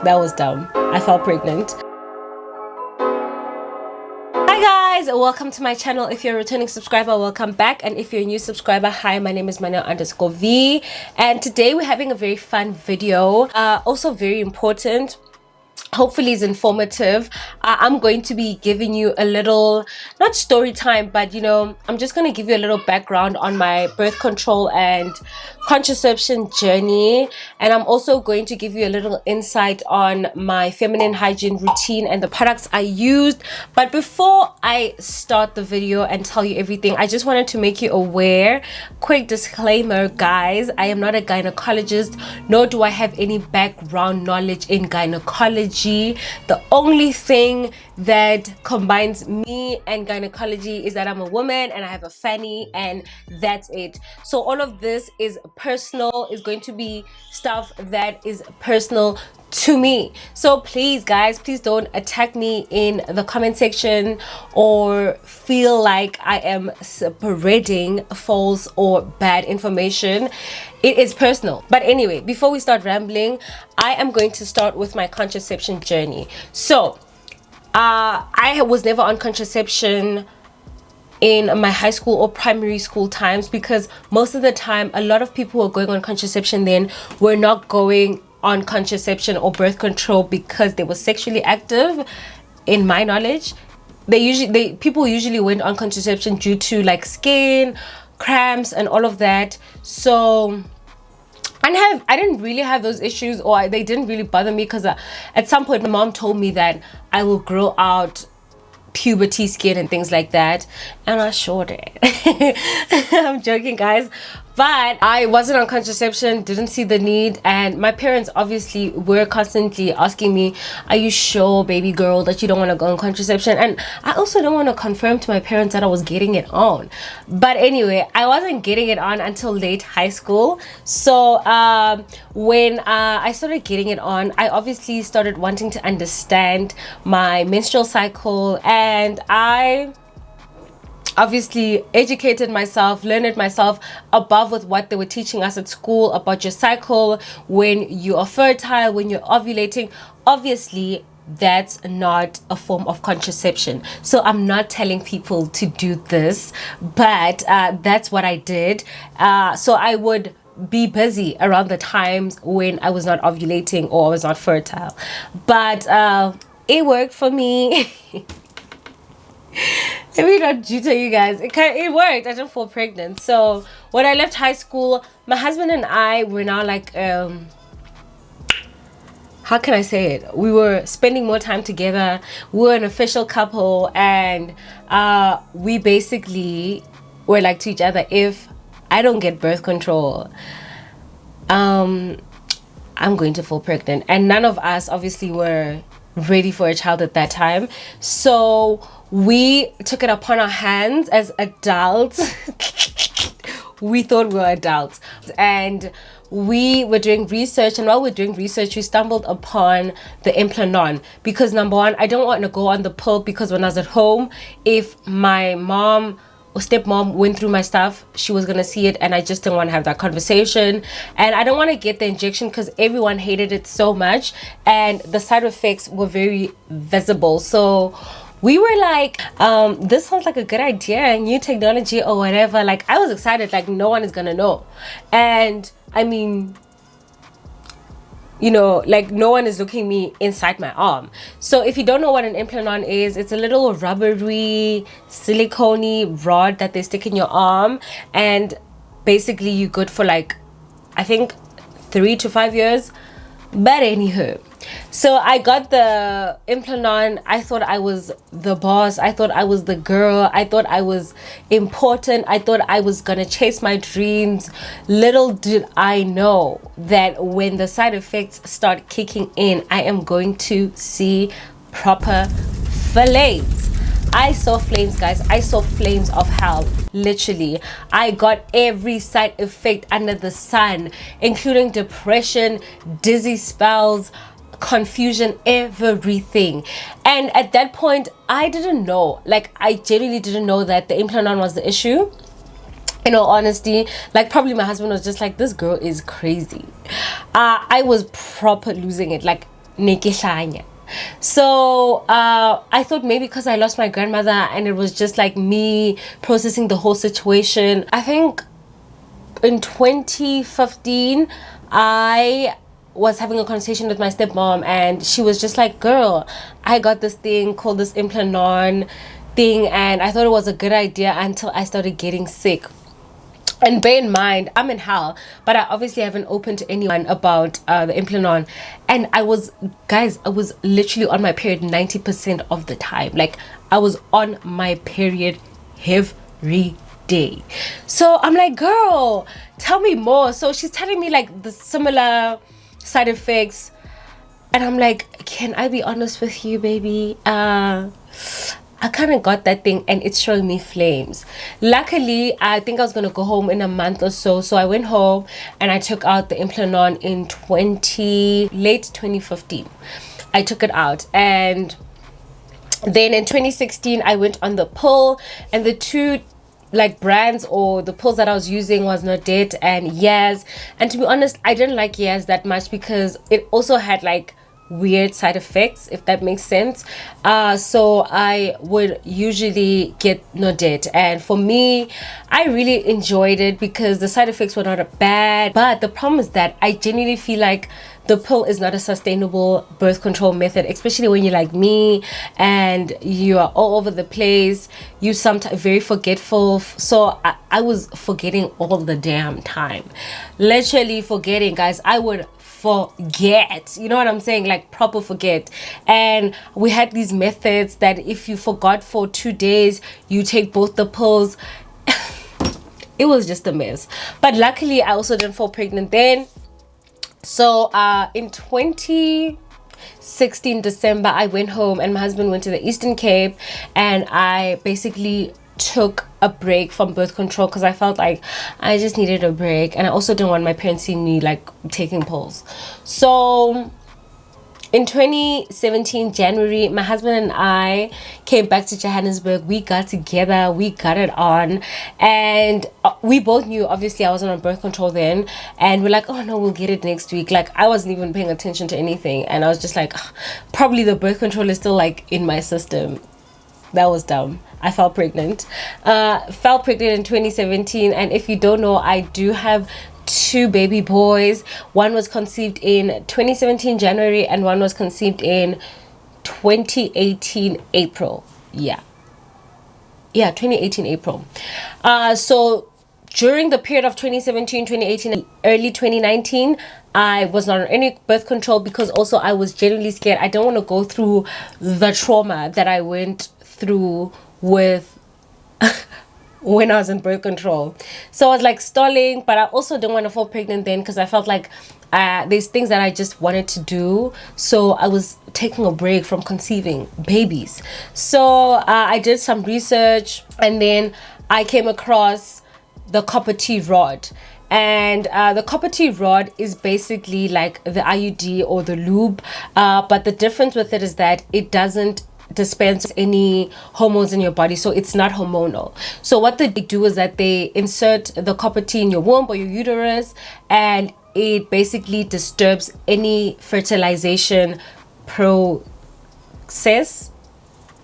That was dumb. I felt pregnant. Hi guys, welcome to my channel. If you're a returning subscriber, welcome back. And if you're a new subscriber, hi, my name is Mmaneo_V. And today we're having a very fun video. Also very important. Hopefully it's informative. I'm going to be giving you a little, not story time, but you know, I'm just going to give you a little background on my birth control and contraception journey. And I'm also going to give you a little insight on my feminine hygiene routine and the products I used. But before I start the video and tell you everything, I just wanted to make you aware. Quick disclaimer, guys, I am not a gynecologist, nor do I have any background knowledge in gynecology. The only thing that combines me and gynecology is that I'm a woman and I have a fanny, and that's it. So all of this is personal, is going to be stuff that is personal to me. So please guys, please don't attack me in the comment section or feel like I am spreading false or bad information. It is personal. But anyway, before we start rambling, I am going to start with my contraception journey. So I was never on contraception in my high school or primary school times, because most of the time a lot of people who are going on contraception then were not going on contraception or birth control because they were sexually active. In my knowledge, people usually went on contraception due to like skin cramps and all of that. So I didn't really have those issues, or they didn't really bother me, because at some point my mom told me that I will grow out puberty skin and things like that, and I sure did. I'm joking guys, but I wasn't on contraception, didn't see the need, and my parents obviously were constantly asking me, are you sure, baby girl, that you don't want to go on contraception? And I also don't want to confirm to my parents that I was getting it on. But anyway, I wasn't getting it on until late high school. So when I started getting it on, I obviously started wanting to understand my menstrual cycle, and I obviously educated myself, learned it myself above with what they were teaching us at school about your cycle, when you are fertile, when you're ovulating. Obviously that's not a form of contraception, so I'm not telling people to do this, but that's what I did. So I would be busy around the times when I was not ovulating or I was not fertile, but it worked for me. Let me not tell you guys, it worked. I didn't fall pregnant. So when I left high school, my husband and I were now like, how can I say it? We were spending more time together. We were an official couple, and we basically were like to each other, if I don't get birth control, I'm going to fall pregnant. And none of us obviously were ready for a child at that time. So we took it upon our hands as adults. We thought we were adults, and we were doing research, and while we were doing research we stumbled upon the Implanon, because number one, I don't want to go on the pill, because when I was at home, if my mom or stepmom went through my stuff, she was gonna see it, and I just didn't want to have that conversation. And I don't want to get the injection because everyone hated it so much, and the side effects were very visible. So we were like, this sounds like a good idea, new technology or whatever. Like, I was excited, like no one is gonna know. And I mean, you know, like no one is looking me inside my arm. So if you don't know what an Implanon is, it's a little rubbery, silicone-y rod that they stick in your arm, and basically you're good for like, I think 3 to 5 years. But anywho, so I got the Implanon. I thought I was the boss. I thought I was the girl. I thought I was important. I thought I was gonna chase my dreams. Little did I know that when the side effects start kicking in, I am going to see proper flames. I saw flames, guys. I saw flames of hell, literally. I got every side effect under the sun, including depression, dizzy spells, confusion, everything. And at that point, I didn't know, like I genuinely didn't know that the Implanon was the issue. In all honesty, like probably my husband was just like, this girl is crazy. I was proper losing it. Like nekihlanya. So I thought maybe because I lost my grandmother and it was just like me processing the whole situation. I think in 2015 I was having a conversation with my stepmom, and she was just like, girl, I got this thing called this Implanon thing, and I thought it was a good idea until I started getting sick. And bear in mind, I'm in hell, but I obviously haven't opened to anyone about the Implanon. And I was literally on my period 90% of the time. Like, I was on my period every day. So I'm like, girl, tell me more. So she's telling me like the similar side effects. And I'm like, can I be honest with you, baby? I kind of got that thing and it's showing me flames. Luckily, I think I was going to go home in a month or so. So I went home and I took out the Implanon in late 2015. I took it out, and then in 2016, I went on the pill, and the two like brands or the pills that I was using was Nordet and Yes. And to be honest, I didn't like Yes that much because it also had like weird side effects, if that makes sense. So I would usually get Nordet, and for me, I really enjoyed it because the side effects were not bad. But the problem is that I genuinely feel like the pill is not a sustainable birth control method, especially when you're like me and you are all over the place. You sometimes very forgetful. So I was forgetting all the damn time, literally forgetting, guys. I would forget, you know what I'm saying, like proper forget. And we had these methods that if you forgot for 2 days, you take both the pills. It was just a mess, but luckily I also didn't fall pregnant then. So in 2016 December, I went home and my husband went to the Eastern Cape, and I basically took a break from birth control because I felt like I just needed a break, and I also didn't want my parents seeing me like taking pills. So in 2017 January, my husband and I came back to Johannesburg. We got together, we got it on, and we both knew obviously I wasn't on birth control then, and we're like, oh no, we'll get it next week. Like, I wasn't even paying attention to anything, and I was just like, probably the birth control is still like in my system. That was dumb. I fell pregnant. Fell pregnant in 2017, and if you don't know, I do have 2 baby boys. One was conceived in 2017 January, and one was conceived in 2018 April. Yeah, 2018 April. So during the period of 2017, 2018, early 2019, I was not on any birth control because also I was genuinely scared. I don't want to go through the trauma that I went through with when I was in birth control. So I was like stalling, but I also didn't want to fall pregnant then because I felt like there's things that I just wanted to do. So I was taking a break from conceiving babies. So I did some research, and then I came across the copper T rod. And the copper T rod is basically like the IUD or the lube, but the difference with it is that it doesn't dispense any hormones in your body, so it's not hormonal. So what they do is that they insert the copper T in your womb or your uterus, and it basically disturbs any fertilization process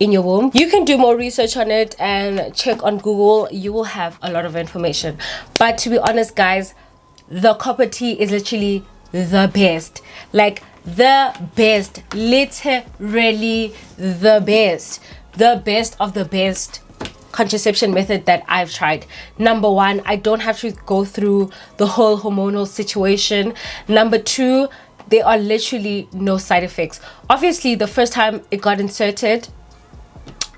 in your womb. You can do more research on it and check on Google. You will have a lot of information, but to be honest, guys, the copper T is literally the best. Like, the best, literally the best of the best contraception method that I've tried. Number one, I don't have to go through the whole hormonal situation. Number two, there are literally no side effects. Obviously, the first time it got inserted,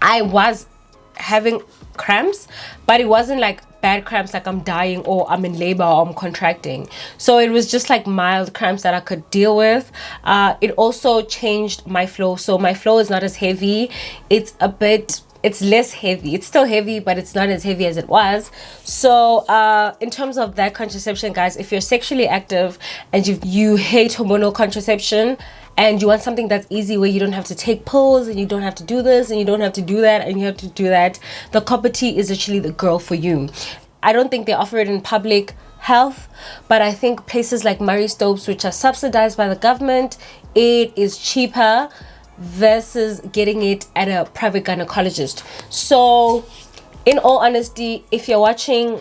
I was having cramps, but it wasn't like bad cramps like I'm dying or I'm in labor or I'm contracting. So it was just like mild cramps that I could deal with. It also changed my flow, so my flow is not as heavy. It's less heavy. It's still heavy, but it's not as heavy as it was. So in terms of that contraception, guys, if you're sexually active and you hate hormonal contraception and you want something that's easy where you don't have to take pills and you don't have to do this and you don't have to do that and you have to do that, the copper T is actually the girl for you. I don't think they offer it in public health, but I think places like Murray Stopes, which are subsidized by the government, it is cheaper versus getting it at a private gynecologist. So in all honesty, if you're watching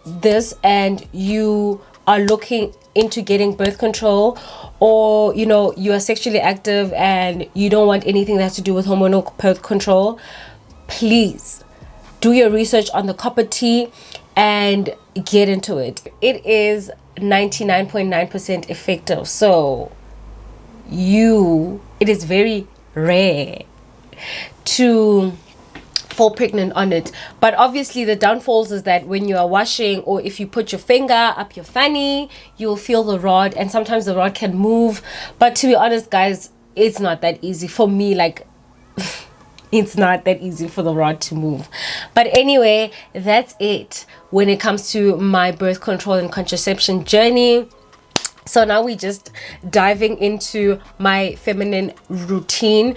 this and you are looking into getting birth control, or you know, you are sexually active and you don't want anything that has to do with hormonal birth control, please do your research on the copper T and get into it. It is 99.9% effective, so it is very rare to fall pregnant on it. But obviously the downfalls is that when you are washing, or if you put your finger up your fanny, you'll feel the rod, and sometimes the rod can move. But to be honest, guys, it's not that easy for me. Like it's not that easy for the rod to move. But anyway, that's it when it comes to my birth control and contraception journey. So now we just diving into my feminine routine.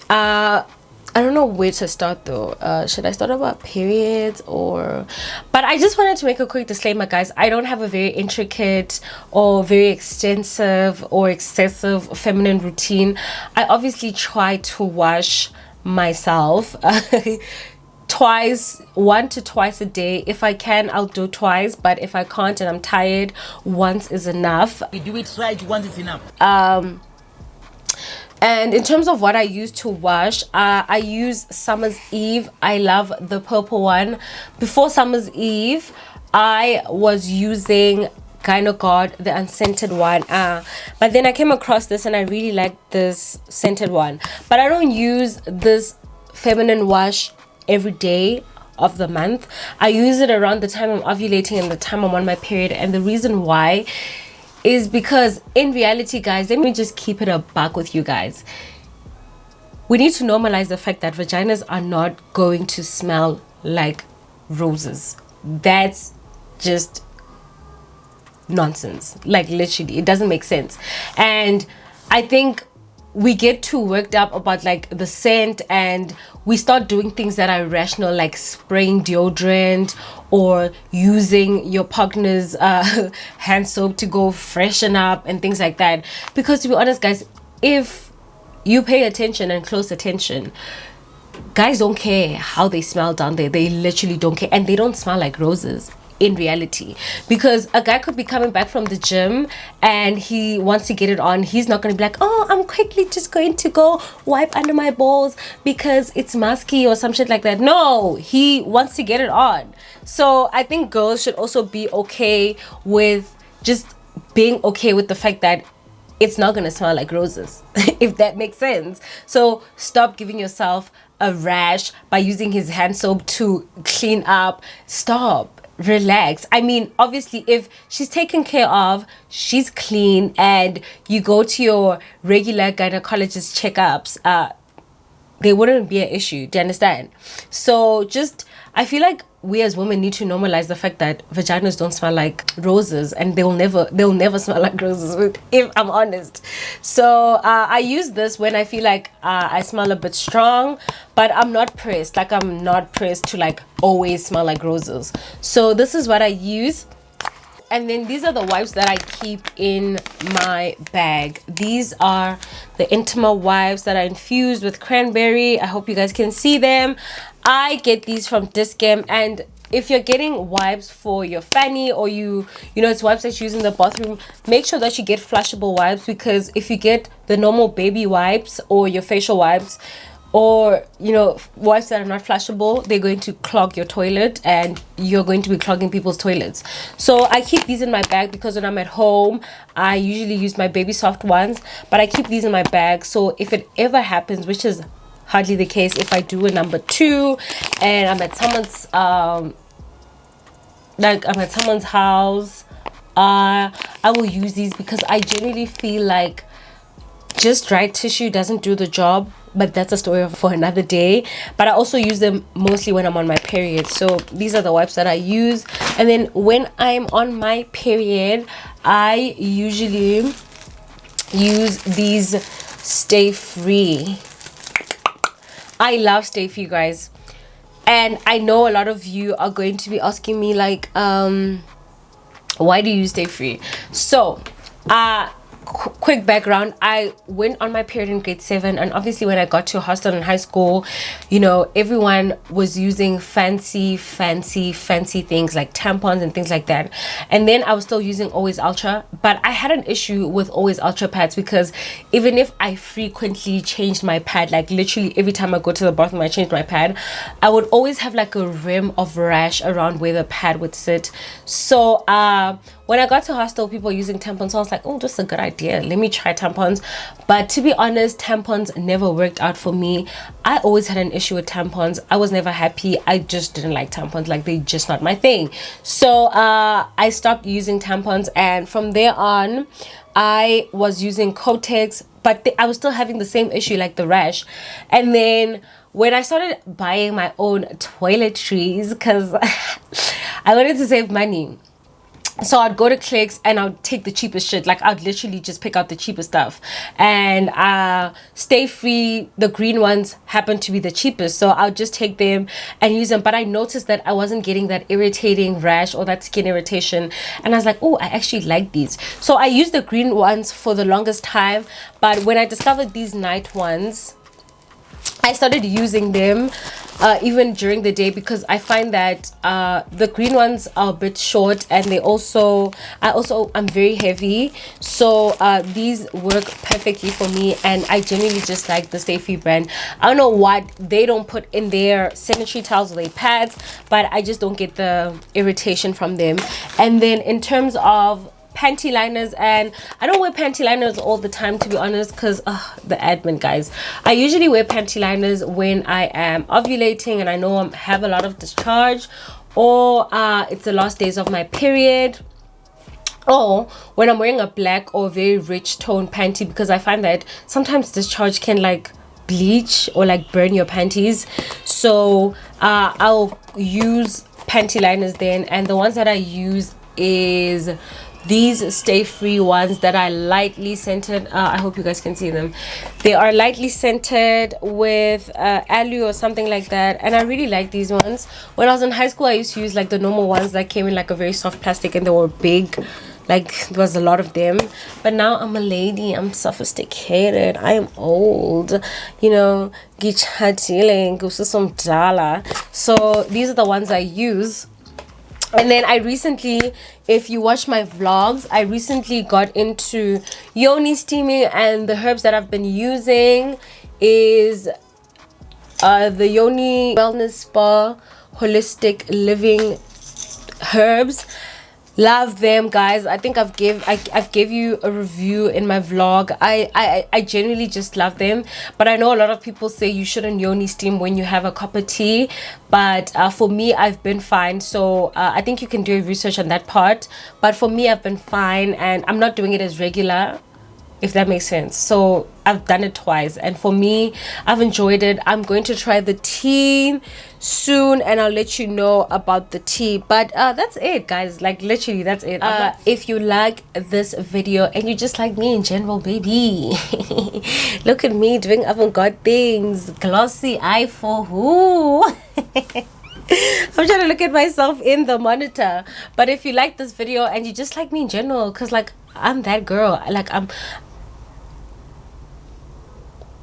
I don't know where to start though. Should I start about periods or... But I just wanted to make a quick disclaimer, guys. I don't have a very intricate or very extensive or excessive feminine routine. I obviously try to wash myself twice, 1 to twice a day. If I can, I'll do twice, but if I can't and I'm tired, once is enough. You do it right, once is enough. And in terms of what I use to wash, I use Summer's Eve. I love the purple one. Before Summer's Eve, I was using GyneGuard, the unscented one. But then I came across this and I really liked this scented one. But I don't use this feminine wash every day of the month. I use it around the time I'm ovulating and the time I'm on my period. And the reason why is because in reality, guys, let me just keep it a buck with you guys. We need to normalize the fact that vaginas are not going to smell like roses. That's just nonsense. Like literally, it doesn't make sense. And I think we get too worked up about like the scent, and we start doing things that are irrational, like spraying deodorant or using your partner's hand soap to go freshen up and things like that. Because to be honest, guys, if you pay attention and close attention, guys don't care how they smell down there. They literally don't care, and they don't smell like roses in reality. Because a guy could be coming back from the gym and he wants to get it on. He's not going to be like, oh, I'm quickly just going to go wipe under my balls because it's musky or some shit like that. No, he wants to get it on. So I think girls should also be okay with just being okay with the fact that it's not going to smell like roses, if that makes sense. So stop giving yourself a rash by using his hand soap to clean up. Stop. Relax. I mean, obviously, if she's taken care of, she's clean, and you go to your regular gynecologist checkups, there wouldn't be an issue. Do you understand? So just, I feel like we as women need to normalize the fact that vaginas don't smell like roses, and they'll never smell like roses, if I'm honest. So I use this when I feel like I smell a bit strong, but I'm not pressed. Like, I'm not pressed to like always smell like roses. So this is what I use. And then these are the wipes that I keep in my bag. These are the Intima wipes that are infused with cranberry. I hope you guys can see them. I get these from Discam. And if you're getting wipes for your fanny, or you know, it's wipes that you use in the bathroom, make sure that you get flushable wipes. Because if you get the normal baby wipes or your facial wipes, or you know, wipes that are not flushable, they're going to clog your toilet, and you're going to be clogging people's toilets. So I keep these in my bag because when I'm at home, I usually use my baby soft ones, but I keep these in my bag. So if it ever happens, which is hardly the case, if I do a number 2 and I'm at someone's house, I will use these, because I genuinely feel like just dry tissue doesn't do the job. But that's a story for another day. But I also use them mostly when I'm on my period. So these are the wipes that I use. And then when I'm on my period, I usually use these Stay Free. I love Stay Free, guys. And I know a lot of you are going to be asking me like, why do you Stay Free? So quick background, I went on my period in grade 7, and obviously when I got to hostel in high school, you know, everyone was using fancy things like tampons and things like that. And then I was still using Always Ultra, but I had an issue with Always Ultra pads, because even if I frequently changed my pad, like literally every time I go to the bathroom I changed my pad, I would always have like a rim of rash around where the pad would sit. So when I got to hostel, people were using tampons, so I was like, oh, this is a good idea, let me try tampons. But to be honest, tampons never worked out for me. I always had an issue with tampons. I was never happy. I just didn't like tampons. Like, they're just not my thing. So I stopped using tampons, and from there on I was using Kotex, but I was still having the same issue, like the rash. And then when I started buying my own toiletries, because I wanted to save money, so I'd go to Clicks and I'd take the cheapest shit. Like, I'd literally just pick out the cheapest stuff. And Stay Free, the green ones, happened to be the cheapest, so I'll just take them and use them. But I noticed that I wasn't getting that irritating rash or that skin irritation, and I was like, oh, I actually like these. So I used the green ones for the longest time, but when I discovered these night ones, I started using them even during the day, because I find that the green ones are a bit short, and I'm very heavy, so these work perfectly for me. And I genuinely just like the Stay Free brand. I don't know what they don't put in their sanitary towels or their pads, but I just don't get the irritation from them. And then in terms of Panty Liners, and I don't wear Panty Liners all the time, to be honest, because the admin, guys. I usually wear Panty Liners when I am ovulating and I know I have a lot of discharge, or it's the last days of my period, or when I'm wearing a black or very rich tone panty, because I find that sometimes discharge can like bleach or like burn your panties. So I'll use Panty Liners then, and the ones that I use is these Stay Free ones that are lightly scented. I hope you guys can see them. They are lightly scented with aloe or something like that, and I really like these ones. When I was in high school, I used to use like the normal ones that came in like a very soft plastic, and they were big, like there was a lot of them. But now I'm a lady, I'm sophisticated, I am old, you know, so these are the ones I use. And then I recently, if you watch my vlogs, I recently got into yoni steaming, and the herbs that I've been using is the Yoni Wellness Spa Holistic Living herbs. Love them, guys. I think I've gave you a review in my vlog. I genuinely just love them, but I know a lot of people say you shouldn't yoni steam when you have a cup of tea, but for me, I've been fine. So I think you can do research on that part, but for me, I've been fine, and I'm not doing it as regular, if that makes sense. So I've done it twice, and for me, I've enjoyed it. I'm going to try the tea soon, and I'll let you know about the tea. But that's it, guys. Like, literally, that's it. If you like this video and you just like me in general, baby, look at me doing avant-garde things. Glossy eye for who? I'm trying to look at myself in the monitor. But if you like this video and you just like me in general, because like I'm that girl, like I'm,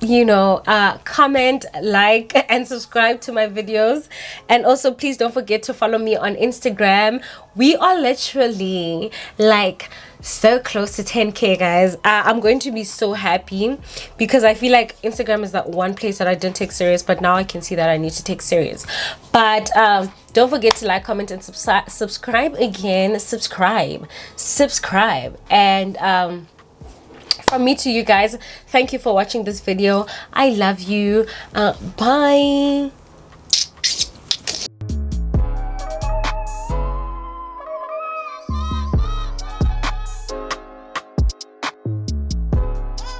you know, comment, like, and subscribe to my videos. And also, please don't forget to follow me on Instagram. We are literally like so close to 10k, guys. I'm going to be so happy, because I feel like Instagram is that one place that I didn't take serious, but now I can see that I need to take serious. But don't forget to like, comment, and subscribe again. Subscribe, and from me to you guys, thank you for watching this video. I love you. Bye.